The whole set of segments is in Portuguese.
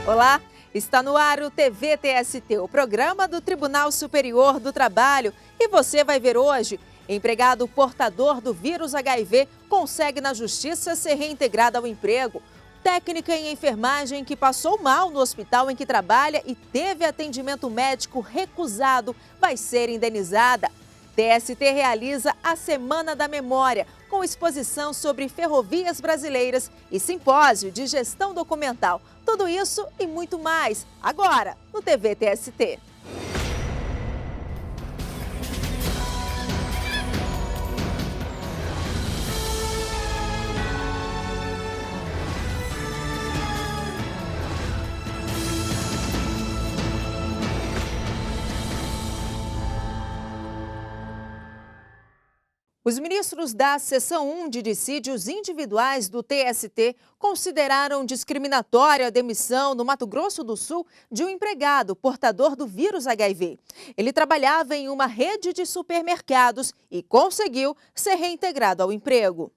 Olá, está no ar o TV TST, o programa do Tribunal Superior do Trabalho. E você vai ver hoje, empregado portador do vírus HIV consegue na justiça ser reintegrado ao emprego. Técnica em enfermagem que passou mal no hospital em que trabalha e teve atendimento médico recusado vai ser indenizada. TST realiza a Semana da Memória, com exposição sobre ferrovias brasileiras e simpósio de gestão documental. Tudo isso e muito mais, agora no TV TST. Os ministros da Seção 1 de Dissídios Individuais do TST consideraram discriminatória a demissão no Mato Grosso do Sul de um empregado portador do vírus HIV. Ele trabalhava em uma rede de supermercados e conseguiu ser reintegrado ao emprego.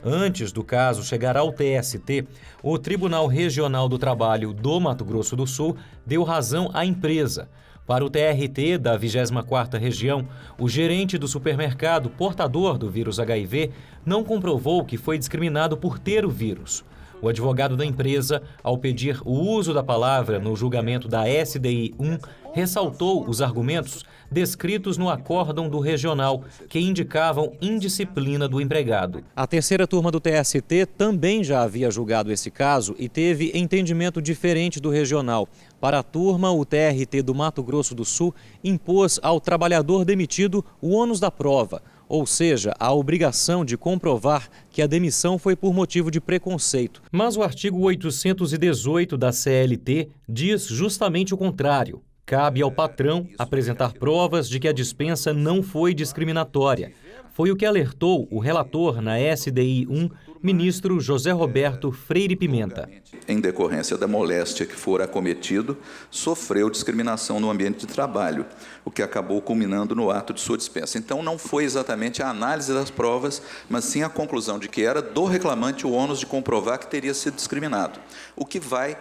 Antes do caso chegar ao TST, o Tribunal Regional do Trabalho do Mato Grosso do Sul deu razão à empresa. Para o TRT da 24ª Região, o gerente do supermercado portador do vírus HIV não comprovou que foi discriminado por ter o vírus. O advogado da empresa, ao pedir o uso da palavra no julgamento da SDI 1, ressaltou os argumentos descritos no acórdão do regional, que indicavam indisciplina do empregado. A terceira turma do TST também já havia julgado esse caso e teve entendimento diferente do regional. Para a turma, o TRT do Mato Grosso do Sul impôs ao trabalhador demitido o ônus da prova, ou seja, a obrigação de comprovar que a demissão foi por motivo de preconceito. Mas o artigo 818 da CLT diz justamente o contrário. Cabe ao patrão apresentar provas de que a dispensa não foi discriminatória. Foi o que alertou o relator na SDI 1, ministro José Roberto Freire Pimenta. Em decorrência da moléstia que for acometido, sofreu discriminação no ambiente de trabalho, o que acabou culminando no ato de sua dispensa. Então, não foi exatamente a análise das provas, mas sim a conclusão de que era do reclamante o ônus de comprovar que teria sido discriminado, o que vai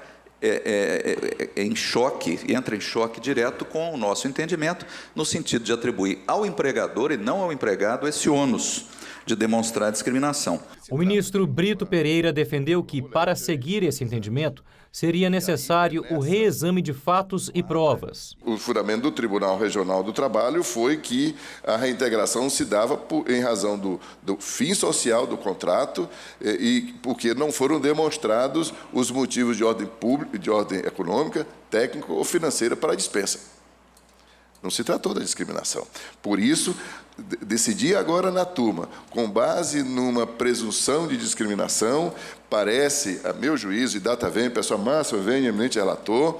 entra em choque direto com o nosso entendimento, no sentido de atribuir ao empregador e não ao empregado esse ônus de demonstrar discriminação. O ministro Brito Pereira defendeu que, para seguir esse entendimento, seria necessário o reexame de fatos e provas. O fundamento do Tribunal Regional do Trabalho foi que a reintegração se dava em razão do fim social do contrato e porque não foram demonstrados os motivos de ordem pública, de ordem econômica, técnica ou financeira para a dispensa. Não se tratou da discriminação. Por isso, decidi agora na turma, com base numa presunção de discriminação, parece, a meu juízo, e data vem, pessoa máxima, vem, eminente relator,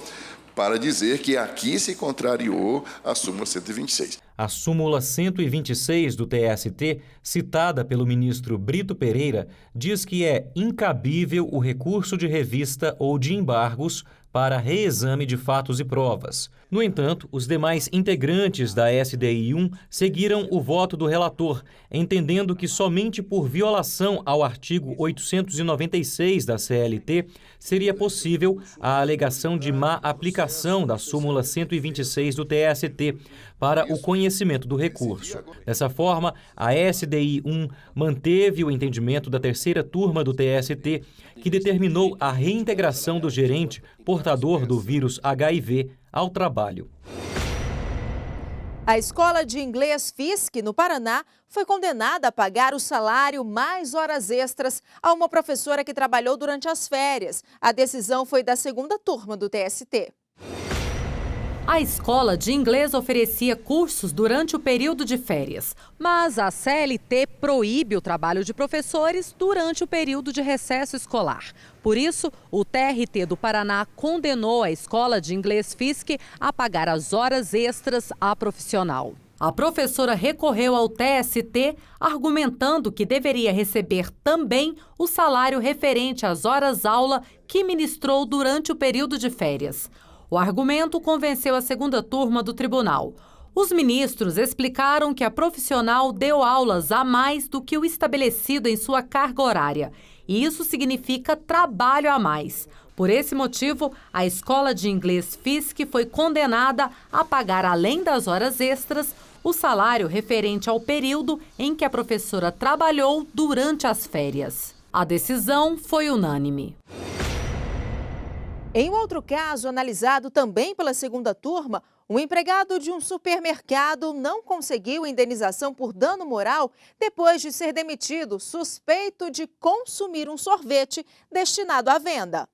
para dizer que aqui se contrariou a súmula 126. A súmula 126 do TST, citada pelo ministro Brito Pereira, diz que é incabível o recurso de revista ou de embargos para reexame de fatos e provas. No entanto, os demais integrantes da SDI 1 seguiram o voto do relator, entendendo que somente por violação ao artigo 896 da CLT seria possível a alegação de má aplicação da súmula 126 do TST para o conhecimento do recurso. Dessa forma, a SDI 1 manteve o entendimento da terceira turma do TST, que determinou a reintegração do gerente portador do vírus HIV ao trabalho. A escola de inglês Fisk, no Paraná, foi condenada a pagar o salário mais horas extras a uma professora que trabalhou durante as férias. A decisão foi da segunda turma do TST. A escola de inglês oferecia cursos durante o período de férias, mas a CLT proíbe o trabalho de professores durante o período de recesso escolar. Por isso, o TRT do Paraná condenou a escola de inglês Fisk a pagar as horas extras à profissional. A professora recorreu ao TST, argumentando que deveria receber também o salário referente às horas-aula que ministrou durante o período de férias. O argumento convenceu a segunda turma do tribunal. Os ministros explicaram que a profissional deu aulas a mais do que o estabelecido em sua carga horária. E isso significa trabalho a mais. Por esse motivo, a escola de inglês FISC foi condenada a pagar, além das horas extras, o salário referente ao período em que a professora trabalhou durante as férias. A decisão foi unânime. Em um outro caso, analisado também pela segunda turma, um empregado de um supermercado não conseguiu indenização por dano moral depois de ser demitido, suspeito de consumir um sorvete destinado à venda.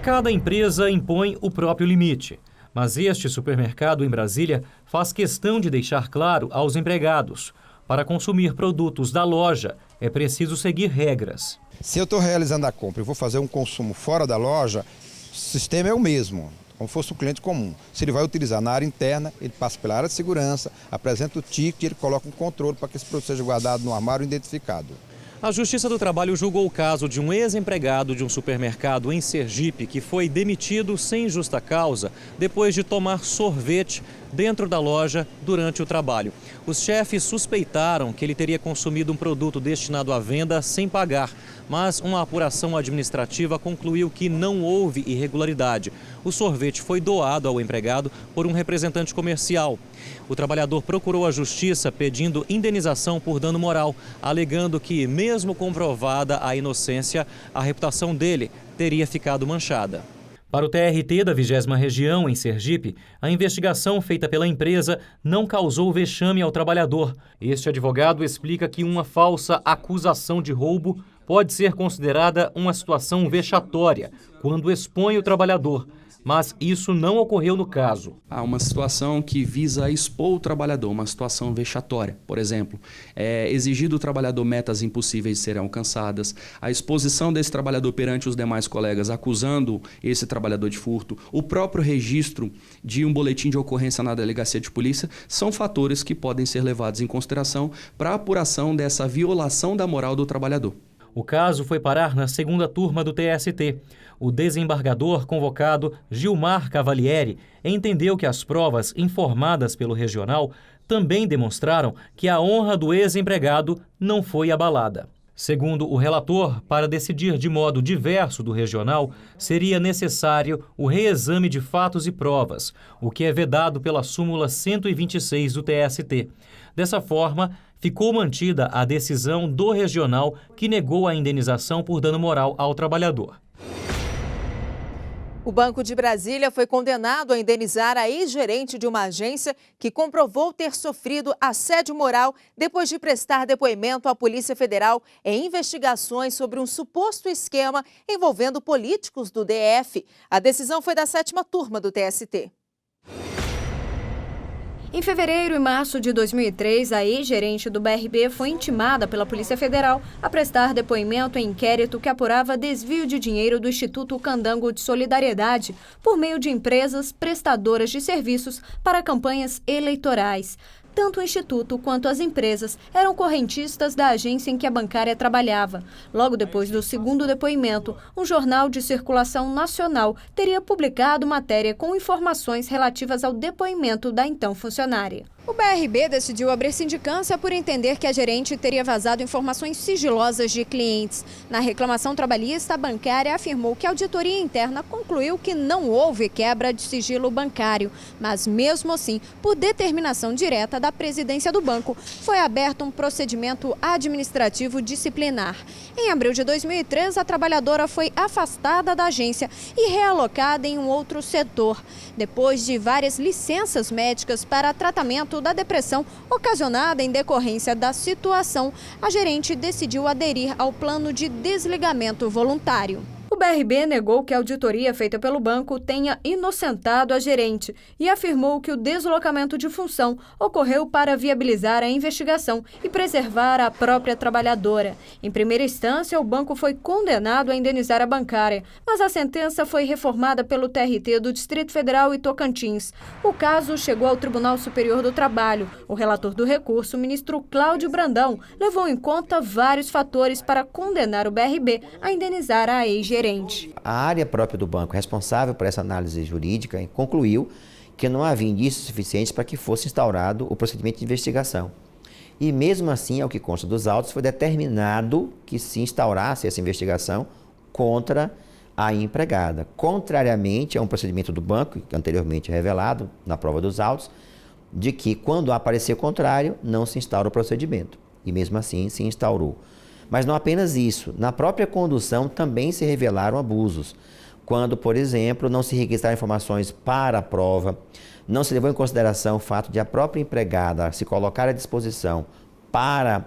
Cada empresa impõe o próprio limite, mas este supermercado em Brasília faz questão de deixar claro aos empregados: para consumir produtos da loja, é preciso seguir regras. Se eu estou realizando a compra e vou fazer um consumo fora da loja, o sistema é o mesmo, como fosse um cliente comum. Se ele vai utilizar na área interna, ele passa pela área de segurança, apresenta o ticket e ele coloca um controle para que esse produto seja guardado no armário identificado. A Justiça do Trabalho julgou o caso de um ex-empregado de um supermercado em Sergipe que foi demitido sem justa causa depois de tomar sorvete dentro da loja durante o trabalho. Os chefes suspeitaram que ele teria consumido um produto destinado à venda sem pagar, mas uma apuração administrativa concluiu que não houve irregularidade. O sorvete foi doado ao empregado por um representante comercial. O trabalhador procurou a justiça pedindo indenização por dano moral, alegando que, mesmo comprovada a inocência, a reputação dele teria ficado manchada. Para o TRT da 20ª Região, em Sergipe, a investigação feita pela empresa não causou vexame ao trabalhador. Este advogado explica que uma falsa acusação de roubo pode ser considerada uma situação vexatória quando expõe o trabalhador, mas isso não ocorreu no caso. Há uma situação que visa expor o trabalhador, uma situação vexatória. Por exemplo, exigir do trabalhador metas impossíveis de serem alcançadas, a exposição desse trabalhador perante os demais colegas acusando esse trabalhador de furto, o próprio registro de um boletim de ocorrência na delegacia de polícia, são fatores que podem ser levados em consideração para a apuração dessa violação da moral do trabalhador. O caso foi parar na segunda turma do TST. O desembargador convocado, Gilmar Cavalieri, entendeu que as provas informadas pelo regional também demonstraram que a honra do ex-empregado não foi abalada. Segundo o relator, para decidir de modo diverso do regional, seria necessário o reexame de fatos e provas, o que é vedado pela súmula 126 do TST. Dessa forma, ficou mantida a decisão do regional que negou a indenização por dano moral ao trabalhador. O Banco de Brasília foi condenado a indenizar a ex-gerente de uma agência que comprovou ter sofrido assédio moral depois de prestar depoimento à Polícia Federal em investigações sobre um suposto esquema envolvendo políticos do DF. A decisão foi da 7ª turma do TST. Em fevereiro e março de 2003, a ex-gerente do BRB foi intimada pela Polícia Federal a prestar depoimento em inquérito que apurava desvio de dinheiro do Instituto Candango de Solidariedade por meio de empresas prestadoras de serviços para campanhas eleitorais. Tanto o Instituto quanto as empresas eram correntistas da agência em que a bancária trabalhava. Logo depois do segundo depoimento, um jornal de circulação nacional teria publicado matéria com informações relativas ao depoimento da então funcionária. O BRB decidiu abrir sindicância por entender que a gerente teria vazado informações sigilosas de clientes. Na reclamação trabalhista, a bancária afirmou que a auditoria interna concluiu que não houve quebra de sigilo bancário, mas mesmo assim, por determinação direta da presidência do banco, foi aberto um procedimento administrativo disciplinar. Em abril de 2003, a trabalhadora foi afastada da agência e realocada em um outro setor. Depois de várias licenças médicas para tratamento da depressão ocasionada em decorrência da situação, a gerente decidiu aderir ao plano de desligamento voluntário. O BRB negou que a auditoria feita pelo banco tenha inocentado a gerente e afirmou que o deslocamento de função ocorreu para viabilizar a investigação e preservar a própria trabalhadora. Em primeira instância, o banco foi condenado a indenizar a bancária, mas a sentença foi reformada pelo TRT do Distrito Federal e Tocantins. O caso chegou ao Tribunal Superior do Trabalho. O relator do recurso, o ministro Cláudio Brandão, levou em conta vários fatores para condenar o BRB a indenizar a ex-gerente. gerente. A área própria do banco responsável por essa análise jurídica concluiu que não havia indícios suficientes para que fosse instaurado o procedimento de investigação. E mesmo assim, ao que consta dos autos, foi determinado que se instaurasse essa investigação contra a empregada, contrariamente a um procedimento do banco, anteriormente revelado na prova dos autos, de que quando aparecer o contrário, não se instaura o procedimento. E mesmo assim se instaurou. Mas não apenas isso, na própria condução também se revelaram abusos. Quando, por exemplo, não se registraram informações para a prova, não se levou em consideração o fato de a própria empregada se colocar à disposição para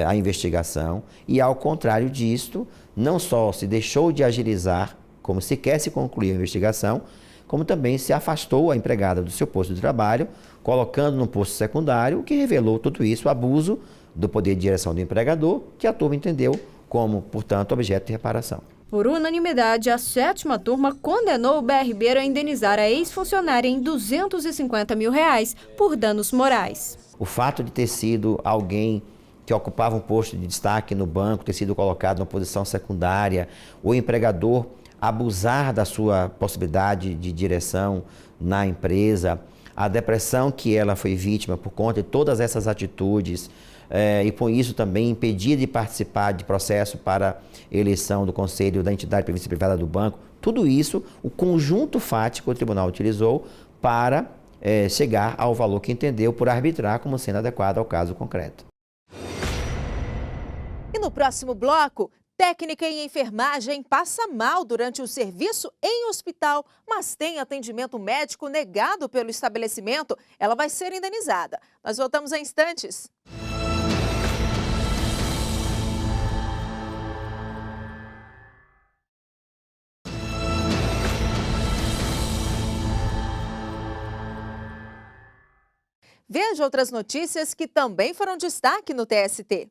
a investigação e, ao contrário disto, não só se deixou de agilizar, como sequer se concluiu a investigação, como também se afastou a empregada do seu posto de trabalho, colocando no posto secundário, o que revelou tudo isso, o abuso do poder de direção do empregador, que a turma entendeu como, portanto, objeto de reparação. Por unanimidade, a 7ª turma condenou o BRB a indenizar a ex-funcionária em R$250 mil por danos morais. O fato de ter sido alguém que ocupava um posto de destaque no banco, ter sido colocado numa posição secundária, o empregador abusar da sua possibilidade de direção na empresa, a depressão que ela foi vítima por conta de todas essas atitudes, e com isso também impedir de participar de processo para eleição do conselho da entidade previdência privada do banco, tudo isso, o conjunto fático o tribunal utilizou para chegar ao valor que entendeu por arbitrar como sendo adequado ao caso concreto. E no próximo bloco, técnica em enfermagem passa mal durante o serviço em hospital, mas tem atendimento médico negado pelo estabelecimento. Ela vai ser indenizada. Nós voltamos em instantes. Veja outras notícias que também foram destaque no TST.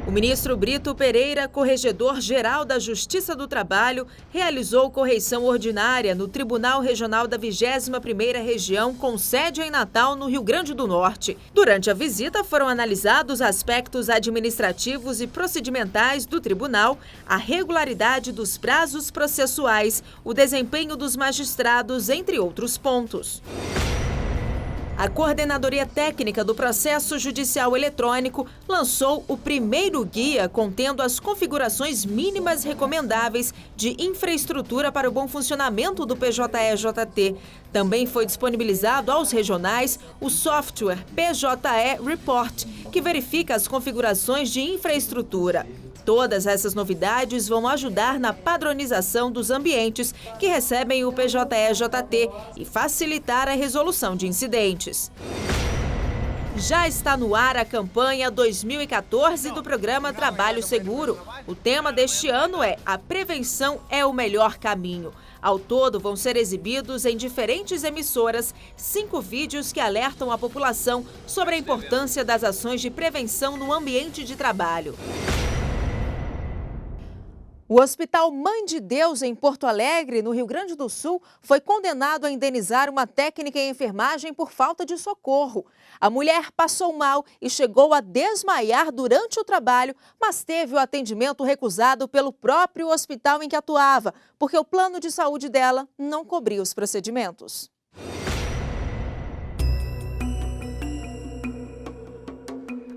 O ministro Brito Pereira, corregedor-geral da Justiça do Trabalho, realizou correição ordinária no Tribunal Regional da 21ª Região, com sede em Natal, no Rio Grande do Norte. Durante a visita, foram analisados aspectos administrativos e procedimentais do tribunal, a regularidade dos prazos processuais, o desempenho dos magistrados, entre outros pontos. A Coordenadoria Técnica do Processo Judicial Eletrônico lançou o primeiro guia contendo as configurações mínimas recomendáveis de infraestrutura para o bom funcionamento do PJE-JT. Também foi disponibilizado aos regionais o software PJE Report, que verifica as configurações de infraestrutura. Todas essas novidades vão ajudar na padronização dos ambientes que recebem o PJE-JT e facilitar a resolução de incidentes. Já está no ar a campanha 2014 do programa Trabalho Seguro. O tema deste ano é A Prevenção é o Melhor Caminho. Ao todo, vão ser exibidos em diferentes emissoras 5 vídeos que alertam a população sobre a importância das ações de prevenção no ambiente de trabalho. O Hospital Mãe de Deus, em Porto Alegre, no Rio Grande do Sul, foi condenado a indenizar uma técnica em enfermagem por falta de socorro. A mulher passou mal e chegou a desmaiar durante o trabalho, mas teve o atendimento recusado pelo próprio hospital em que atuava, porque o plano de saúde dela não cobria os procedimentos.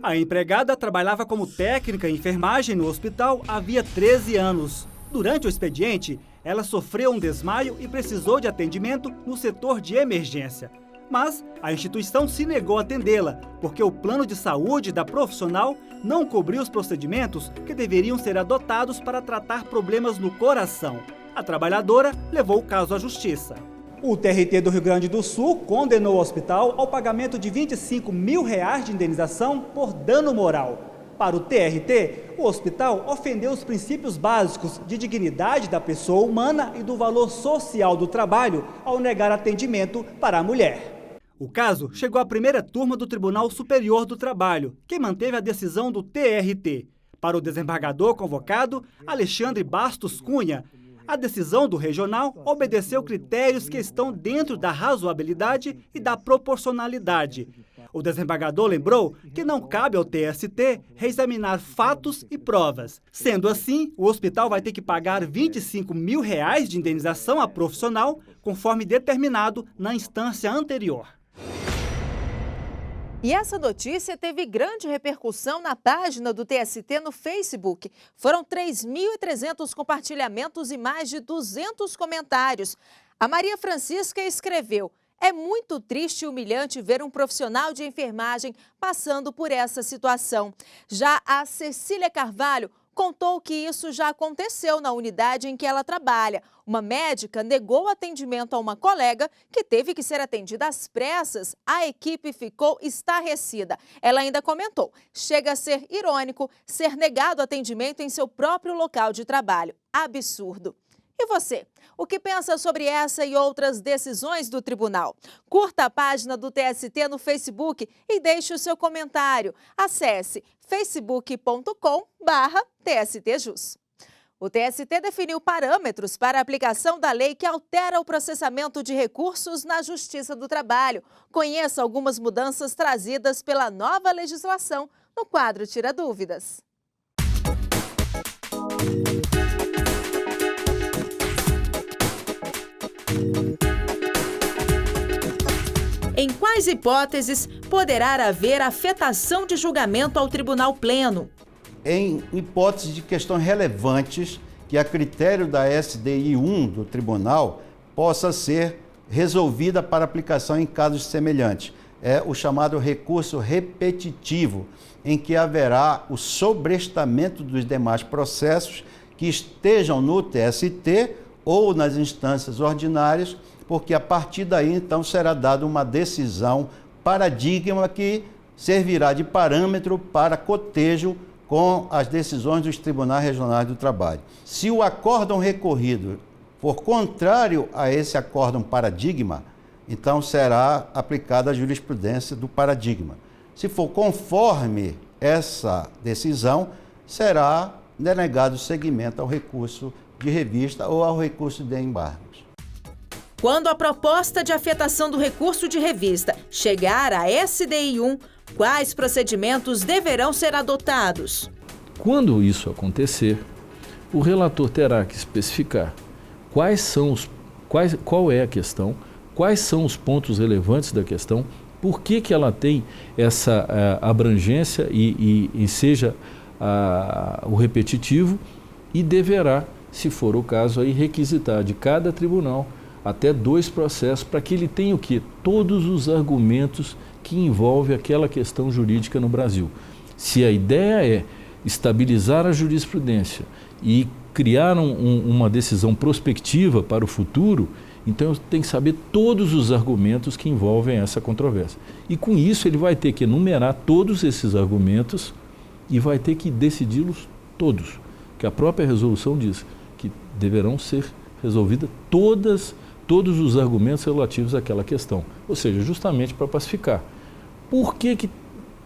A empregada trabalhava como técnica em enfermagem no hospital havia 13 anos. Durante o expediente, ela sofreu um desmaio e precisou de atendimento no setor de emergência. Mas a instituição se negou a atendê-la, porque o plano de saúde da profissional não cobriu os procedimentos que deveriam ser adotados para tratar problemas no coração. A trabalhadora levou o caso à justiça. O TRT do Rio Grande do Sul condenou o hospital ao pagamento de R$25 mil de indenização por dano moral. Para o TRT, o hospital ofendeu os princípios básicos de dignidade da pessoa humana e do valor social do trabalho ao negar atendimento para a mulher. O caso chegou à primeira turma do Tribunal Superior do Trabalho, que manteve a decisão do TRT. Para o desembargador convocado, Alexandre Bastos Cunha, A decisão do regional obedeceu critérios que estão dentro da razoabilidade e da proporcionalidade. O desembargador lembrou que não cabe ao TST reexaminar fatos e provas. Sendo assim, o hospital vai ter que pagar R$ 25 mil de indenização a profissional, conforme determinado na instância anterior. E essa notícia teve grande repercussão na página do TST no Facebook. Foram 3.300 compartilhamentos e mais de 200 comentários. A Maria Francisca escreveu: "É muito triste e humilhante ver um profissional de enfermagem passando por essa situação." Já a Cecília Carvalho contou que isso já aconteceu na unidade em que ela trabalha. Uma médica negou atendimento a uma colega que teve que ser atendida às pressas. A equipe ficou estarrecida. Ela ainda comentou: "Chega a ser irônico ser negado atendimento em seu próprio local de trabalho. Absurdo." E você? O que pensa sobre essa e outras decisões do tribunal? Curta a página do TST no Facebook e deixe o seu comentário. Acesse facebook.com/TSTJus. O TST definiu parâmetros para a aplicação da lei que altera o processamento de recursos na Justiça do Trabalho. Conheça algumas mudanças trazidas pela nova legislação no quadro Tira Dúvidas. Em quais hipóteses poderá haver afetação de julgamento ao Tribunal Pleno? Em hipóteses de questões relevantes que, a critério da SDI 1 do Tribunal, possa ser resolvida para aplicação em casos semelhantes. É o chamado recurso repetitivo, em que haverá o sobrestamento dos demais processos que estejam no TST ou nas instâncias ordinárias, porque a partir daí, então, será dada uma decisão paradigma que servirá de parâmetro para cotejo com as decisões dos tribunais regionais do trabalho. Se o acórdão recorrido for contrário a esse acórdão paradigma, então será aplicada a jurisprudência do paradigma. Se for conforme essa decisão, será denegado seguimento ao recurso de revista ou ao recurso de embargos. Quando a proposta de afetação do recurso de revista chegar à SDI 1, quais procedimentos deverão ser adotados? Quando isso acontecer, o relator terá que especificar qual é a questão, quais são os pontos relevantes da questão, por que ela tem essa abrangência e seja o repetitivo, e deverá, se for o caso, aí, requisitar de cada tribunal até 2 processos para que ele tenha o quê? Todos os argumentos que envolvem aquela questão jurídica no Brasil. Se a ideia é estabilizar a jurisprudência e criar uma decisão prospectiva para o futuro, então tem que saber todos os argumentos que envolvem essa controvérsia. E com isso ele vai ter que enumerar todos esses argumentos e vai ter que decidi-los todos, que a própria resolução diz que deverão ser resolvidas todos os argumentos relativos àquela questão, ou seja, justamente para pacificar. Por que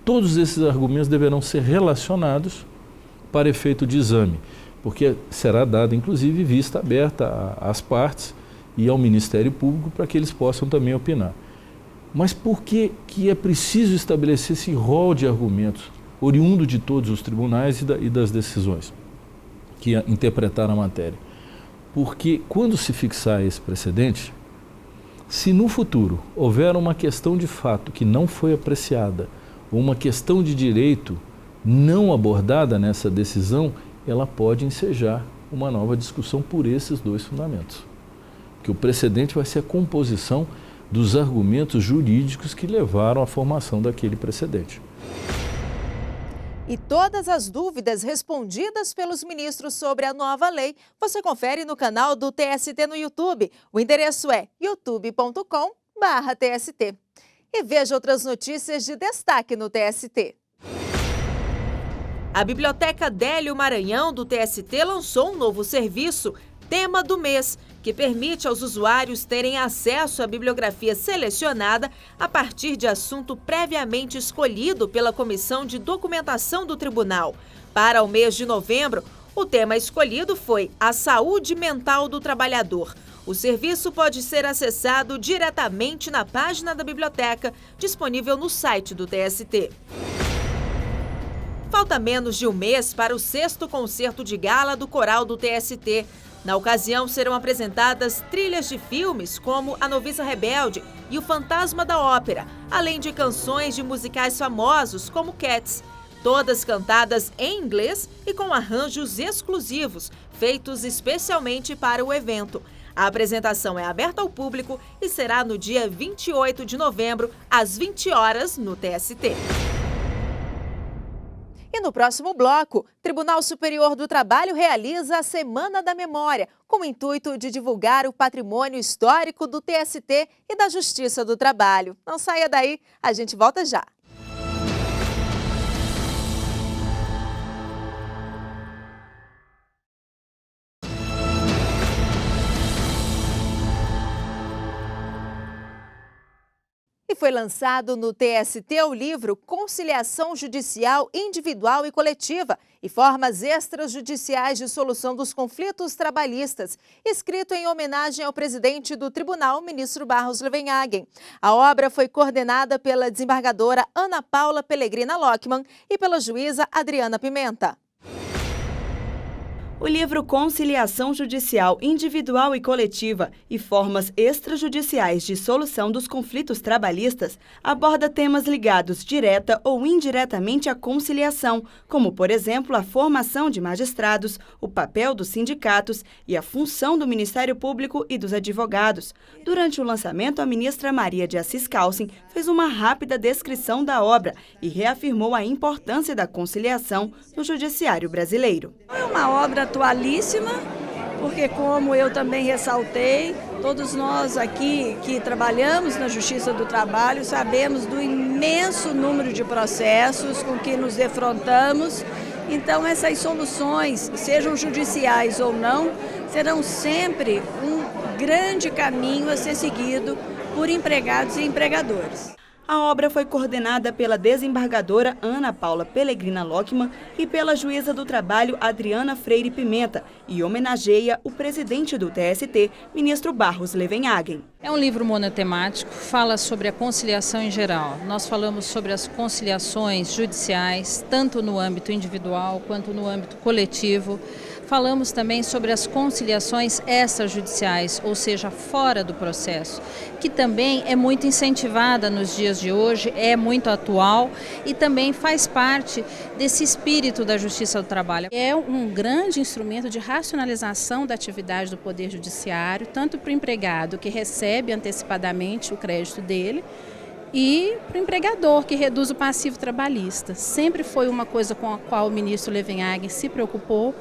todos esses argumentos deverão ser relacionados para efeito de exame? Porque será dada, inclusive, vista aberta às partes e ao Ministério Público para que eles possam também opinar. Mas por que é preciso estabelecer esse rol de argumentos oriundo de todos os tribunais e das decisões que interpretaram a matéria? Porque quando se fixar esse precedente, se no futuro houver uma questão de fato que não foi apreciada, ou uma questão de direito não abordada nessa decisão, ela pode ensejar uma nova discussão por esses 2 fundamentos. Que o precedente vai ser a composição dos argumentos jurídicos que levaram à formação daquele precedente. E todas as dúvidas respondidas pelos ministros sobre a nova lei, você confere no canal do TST no YouTube. O endereço é youtube.com/TST. E veja outras notícias de destaque no TST. A Biblioteca Délio Maranhão do TST lançou um novo serviço, Tema do Mês, que permite aos usuários terem acesso à bibliografia selecionada a partir de assunto previamente escolhido pela Comissão de Documentação do Tribunal. Para o mês de novembro, O tema escolhido foi a saúde mental do trabalhador. O serviço pode ser acessado diretamente na página da biblioteca, disponível no site do TST. Falta menos de um mês para o 6º concerto de gala do coral do TST. Na ocasião, serão apresentadas trilhas de filmes como A Noviça Rebelde e O Fantasma da Ópera, além de canções de musicais famosos como Cats. Todas cantadas em inglês e com arranjos exclusivos, feitos especialmente para o evento. A apresentação é aberta ao público e será no dia 28 de novembro, às 20 horas, no TST. E no próximo bloco, Tribunal Superior do Trabalho realiza a Semana da Memória, com o intuito de divulgar o patrimônio histórico do TST e da Justiça do Trabalho. Não saia daí, a gente volta já. E foi lançado no TST o livro Conciliação Judicial Individual e Coletiva e Formas Extrajudiciais de Solução dos Conflitos Trabalhistas, escrito em homenagem ao presidente do tribunal, ministro Barros Levenhagen. A obra foi coordenada pela desembargadora Ana Paula Pellegrina Lockmann e pela juíza Adriana Pimenta. O livro Conciliação Judicial Individual e Coletiva e Formas Extrajudiciais de Solução dos Conflitos Trabalhistas aborda temas ligados direta ou indiretamente à conciliação, como, por exemplo, a formação de magistrados, o papel dos sindicatos e a função do Ministério Público e dos advogados. Durante o lançamento, a ministra Maria de Assis Calcin fez uma rápida descrição da obra e reafirmou a importância da conciliação no judiciário brasileiro. É uma obra atualíssima, porque como eu também ressaltei, todos nós aqui que trabalhamos na Justiça do Trabalho sabemos do imenso número de processos com que nos defrontamos. Então essas soluções, sejam judiciais ou não, serão sempre um grande caminho a ser seguido por empregados e empregadores. A obra foi coordenada pela desembargadora Ana Paula Pellegrina Lockmann e pela juíza do trabalho Adriana Freire Pimenta e homenageia o presidente do TST, ministro Barros Levenhagen. É um livro monotemático, fala sobre a conciliação em geral. Nós falamos sobre as conciliações judiciais, tanto no âmbito individual quanto no âmbito coletivo. Falamos também sobre as conciliações extrajudiciais, ou seja, fora do processo, que também é muito incentivada nos dias de hoje, é muito atual e também faz parte desse espírito da Justiça do Trabalho. É um grande instrumento de racionalização da atividade do Poder Judiciário, tanto para o empregado que recebe antecipadamente o crédito dele, e para o empregador, que reduz o passivo trabalhista. Sempre foi uma coisa com a qual o ministro Levenhagen se preocupou,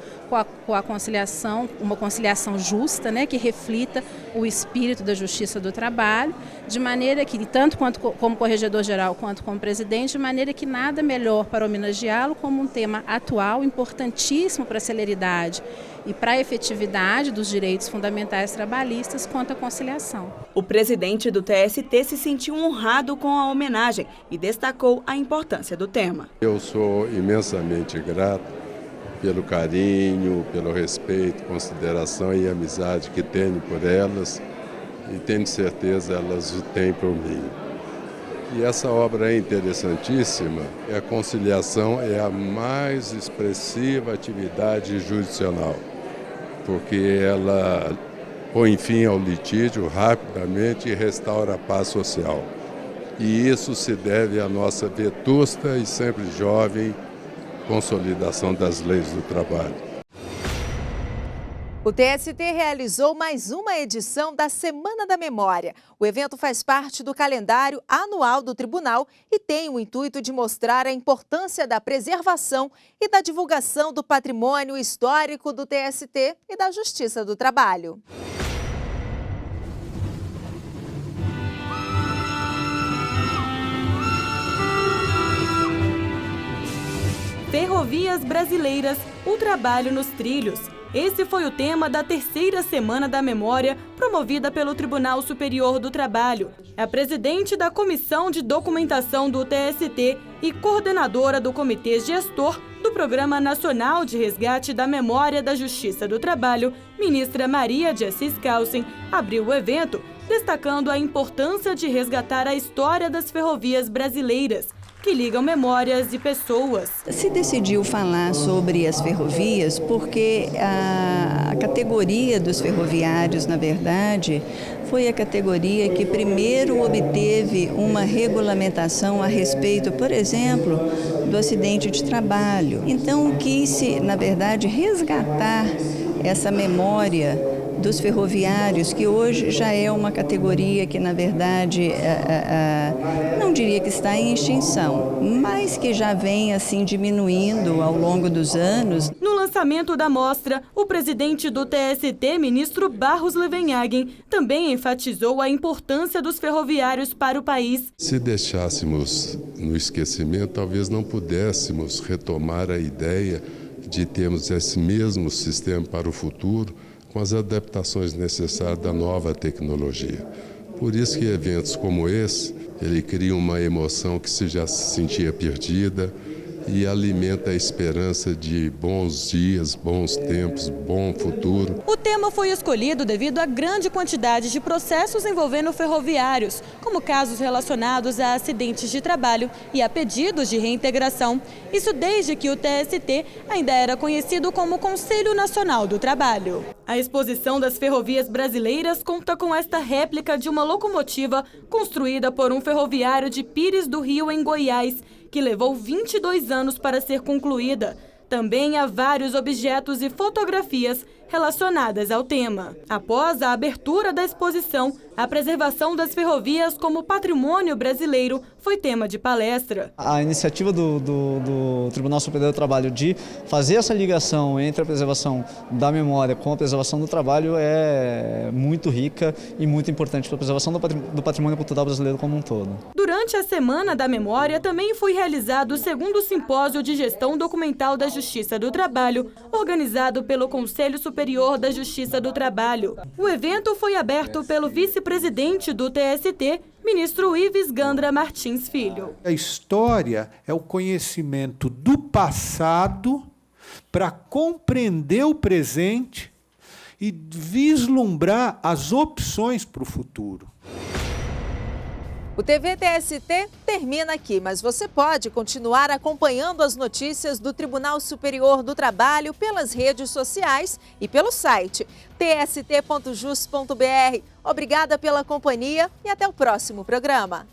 com a conciliação, uma conciliação justa, né, que reflita o espírito da Justiça do Trabalho, de maneira que, tanto como corregedor-geral quanto como presidente, de maneira que nada melhor para homenageá-lo como um tema atual, importantíssimo para a celeridade e para a efetividade dos direitos fundamentais trabalhistas quanto à conciliação. O presidente do TST se sentiu honrado com a homenagem e destacou a importância do tema. Eu sou imensamente grato pelo carinho, pelo respeito, consideração e amizade que tenho por elas e tenho certeza elas o têm por mim. E essa obra é interessantíssima, a conciliação é a mais expressiva atividade judicional, porque ela põe fim ao litígio rapidamente e restaura a paz social. E isso se deve à nossa vetusta e sempre jovem consolidação das leis do trabalho. O TST realizou mais uma edição da Semana da Memória. O evento faz parte do calendário anual do tribunal e tem o intuito de mostrar a importância da preservação e da divulgação do patrimônio histórico do TST e da Justiça do Trabalho. Ferrovias Brasileiras, o trabalho nos trilhos. Esse foi o tema da terceira Semana da Memória, promovida pelo Tribunal Superior do Trabalho. A presidente da Comissão de Documentação do TST e coordenadora do Comitê Gestor do Programa Nacional de Resgate da Memória da Justiça do Trabalho, ministra Maria de Assis Calcin, abriu o evento, destacando a importância de resgatar a história das ferrovias brasileiras, que ligam memórias e pessoas. Se decidiu falar sobre as ferrovias porque a categoria dos ferroviários, na verdade, foi a categoria que primeiro obteve uma regulamentação a respeito, por exemplo, do acidente de trabalho. Então, quis-se, na verdade, resgatar essa memória dos ferroviários, que hoje já é uma categoria que, na verdade, não diria que está em extinção, mas que já vem assim diminuindo ao longo dos anos. No lançamento da mostra, o presidente do TST, ministro Barros Levenhagen, também enfatizou a importância dos ferroviários para o país. Se deixássemos no esquecimento, talvez não pudéssemos retomar a ideia de termos esse mesmo sistema para o futuro, com as adaptações necessárias da nova tecnologia. Por isso que eventos como esse, ele cria uma emoção que se já se sentia perdida e alimenta a esperança de bons dias, bons tempos, bom futuro. O tema foi escolhido devido à grande quantidade de processos envolvendo ferroviários, como casos relacionados a acidentes de trabalho e a pedidos de reintegração. Isso desde que o TST ainda era conhecido como Conselho Nacional do Trabalho. A exposição das ferrovias brasileiras conta com esta réplica de uma locomotiva construída por um ferroviário de Pires do Rio, em Goiás, que levou 22 anos para ser concluída. Também há vários objetos e fotografias relacionadas ao tema. Após a abertura da exposição, a preservação das ferrovias como patrimônio brasileiro foi tema de palestra. A iniciativa do Tribunal Superior do Trabalho de fazer essa ligação entre a preservação da memória com a preservação do trabalho é muito rica e muito importante para a preservação do patrimônio cultural brasileiro como um todo. Durante a Semana da Memória, também foi realizado o segundo Simpósio de Gestão Documental da Justiça do Trabalho, organizado pelo Conselho Superior da Justiça do Trabalho. O evento foi aberto pelo vice-presidente do TST, ministro Ives Gandra Martins Filho. A história é o conhecimento do passado para compreender o presente e vislumbrar as opções para o futuro. O TV TST termina aqui, mas você pode continuar acompanhando as notícias do Tribunal Superior do Trabalho pelas redes sociais e pelo site tst.jus.br. Obrigada pela companhia e até o próximo programa.